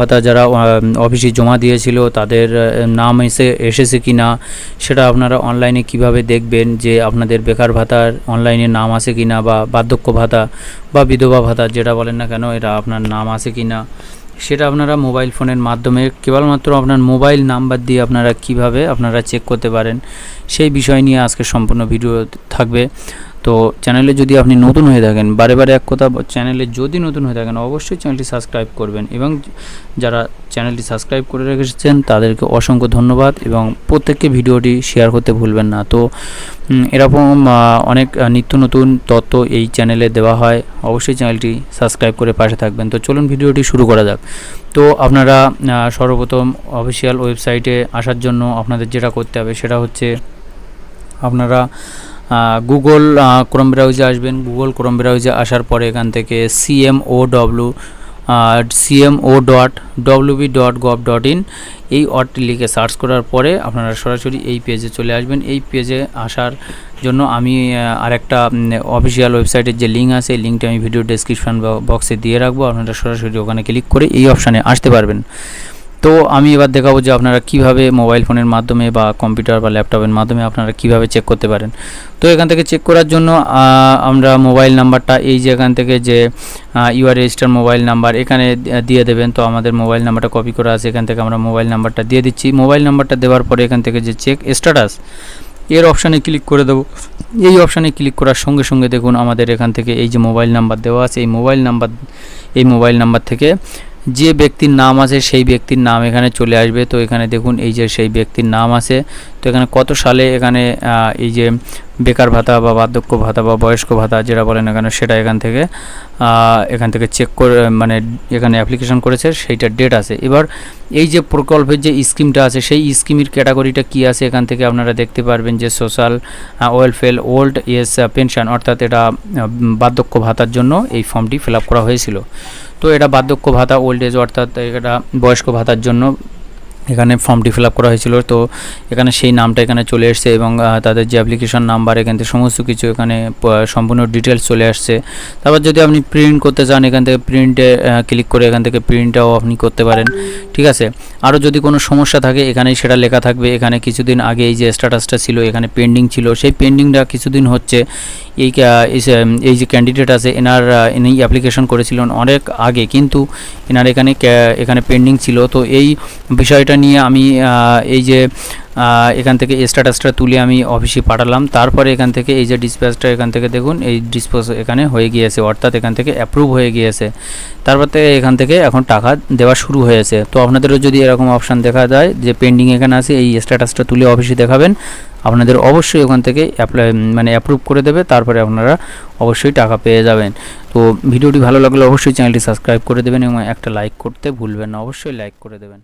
ভাতা যারা অফিসে জমা দিয়েছিল তাদের নাম এসেছে কি না সেটা আপনারা অনলাইনে কিভাবে দেখবেন যে আপনাদের বেকার ভাতার অনলাইনে নাম আছে কি না, বা বার্ধক্য ভাতা বা বিধবা ভাতা যেটা বলেন না কেন এটা আপনার নাম আছে কি না, সেটা আপনারা মোবাইল ফোনের মাধ্যমে কেবলমাত্র আপনার মোবাইল নাম্বার দিয়ে আপনারা কিভাবে আপনারা চেক করতে পারেন সেই বিষয় নিয়ে আজকে সম্পূর্ণ ভিডিও থাকবে। তো চ্যানেলে যদি আপনি নতুন হয়ে থাকেন, বারে বারে এক কথা, চ্যানেলে যদি নতুন হয়ে থাকেন অবশ্যই চ্যানেলটি সাবস্ক্রাইব করবেন, এবং যারা চ্যানেলটি সাবস্ক্রাইব করে রেখেছেন তাদেরকে অসংখ্য ধন্যবাদ, এবং প্রত্যেককে ভিডিওটি শেয়ার করতে ভুলবেন না। তো এরকম অনেক নিত্য নতুন তথ্য এই চ্যানেলে দেওয়া হয়, অবশ্যই চ্যানেলটি সাবস্ক্রাইব করে পাশে থাকবেন। তো চলুন ভিডিওটি শুরু করা যাক। তো আপনারা সর্বপ্রথম অফিসিয়াল ওয়েবসাইটে আসার জন্য আপনাদের যেটা করতে হবে সেটা হচ্ছে আপনারা গুগল ক্রোম ব্রাউজে আসবেন। গুগল ক্রোম ব্রাউজে আসার পরে এখান থেকে cmo.wb.gov.in এই ওয়ার্ডটি লিখে সার্চ করার পরে আপনারা সরাসরি এই পেজে চলে আসবেন। এই পেজে আসার জন্য আমি আরেকটা অফিসিয়াল ওয়েবসাইটের যে লিঙ্ক আছে এই লিঙ্কটা আমি ভিডিও ডেসক্রিপশন বক্সে দিয়ে রাখবো, আপনারা সরাসরি ওখানে ক্লিক করে এই অপশানে আসতে পারবেন। তো আমি এবার দেখাবো যে আপনারা কিভাবে মোবাইল ফোনের মাধ্যমে বা কম্পিউটার বা ল্যাপটপের মাধ্যমে আপনারা কিভাবে চেক করতে পারেন। তো এখান থেকে চেক করার জন্য আমরা মোবাইল নাম্বারটা এই যে এখান থেকে যে ইউআর রেজিস্টার মোবাইল নাম্বার এখানে দিয়ে দেবেন। তো আমাদের মোবাইল নাম্বারটা কপি করা আছে, এখান থেকে আমরা মোবাইল নাম্বারটা দিয়ে দিচ্ছি। মোবাইল নাম্বারটা দেওয়ার পরে এখান থেকে যে চেক স্ট্যাটাস এর অপশানে ক্লিক করে দেবো। এই অপশানে ক্লিক করার সঙ্গে সঙ্গে দেখুন আমাদের এখান থেকে এই যে মোবাইল নাম্বার দেওয়া আছে এই মোবাইল নাম্বার থেকে যে ব্যক্তির নাম আছে সেই ব্যক্তির নাম এখানে চলে আসবে। তো এখানে দেখুন এই যে সেই ব্যক্তির নাম আছে। তো এখানে কত সালে এখানে এই যে বেকার ভাতা বা বার্ধক্য ভাতা বা বয়স্ক ভাতা যেটা বলেন না কেন সেটা এখান থেকে চেক করে মানে এখানে অ্যাপ্লিকেশন করেছে সেইটার ডেট আছে। এবার এই যে প্রকল্পের যে স্কিমটা আছে সেই স্কিমের ক্যাটাগরিটা কী আছে এখান থেকে আপনারা দেখতে পারবেন যে social welfare old age pension, অর্থাৎ এটা বার্ধক্য ভাতার জন্য এই ফর্মটি ফিল আপ করা হয়েছিল। তো এটা বার্ধক্য ভাতা ওল্ড এজ অর্থাৎ এটা বয়স্ক ভাতার জন্য এখানে ফর্মটি ফিল আপ করা হয়েছিল। তো এখানে সেই নামটা এখানে চলে এসছে, এবং তাদের যে অ্যাপ্লিকেশন নাম্বার এখান থেকে সমস্ত কিছু এখানে সম্পূর্ণ ডিটেলস চলে আসছে। তারপর যদি আপনি প্রিন্ট করতে চান এখান থেকে প্রিন্টে ক্লিক করে এখান থেকে প্রিন্টটাও আপনি করতে পারেন, ঠিক আছে। আরও যদি কোনো সমস্যা থাকে এখানেই সেটা লেখা থাকবে। এখানে কিছুদিন আগে এই যে স্ট্যাটাসটা ছিল এখানে পেন্ডিং ছিল, সেই পেন্ডিংটা কিছুদিন হচ্ছে। এই যে ক্যান্ডিডেট আছে ইনি অ্যাপ্লিকেশন করেছিলেন অনেক আগে, কিন্তু এনার এখানে পেন্ডিং ছিল। তো এই বিষয়টা নিয়ে আমি এই যে এখান থেকে স্ট্যাটাসটা তুলে আমি অফিসে পাঠালাম। তারপরে এখান থেকে এই যে ডিসপ্যাচটা এখান থেকে দেখুন এই ডিসপ্যাচ এখানে হয়ে গিয়েছে, অর্থাৎ এখান থেকে অ্যাপ্রুভ হয়ে গিয়েছে। তারপর থেকে এখান থেকে এখন টাকা দেওয়া শুরু হয়েছে। তো আপনাদেরও যদি এরকম অপশান দেখা যায় যে পেন্ডিং এখানে আছে, এই স্ট্যাটাসটা তুলে অফিসে দেখাবেন, আপনাদের অবশ্যই ওখান থেকে অ্যাপ্রুভ করে দেবে, তারপরে আপনারা অবশ্যই টাকা পেয়ে যাবেন। তো ভিডিওটি ভালো লাগলে অবশ্যই চ্যানেলটি সাবস্ক্রাইব করে দেবেন এবং একটা লাইক করতে ভুলবেন না, অবশ্যই লাইক করে দেবেন।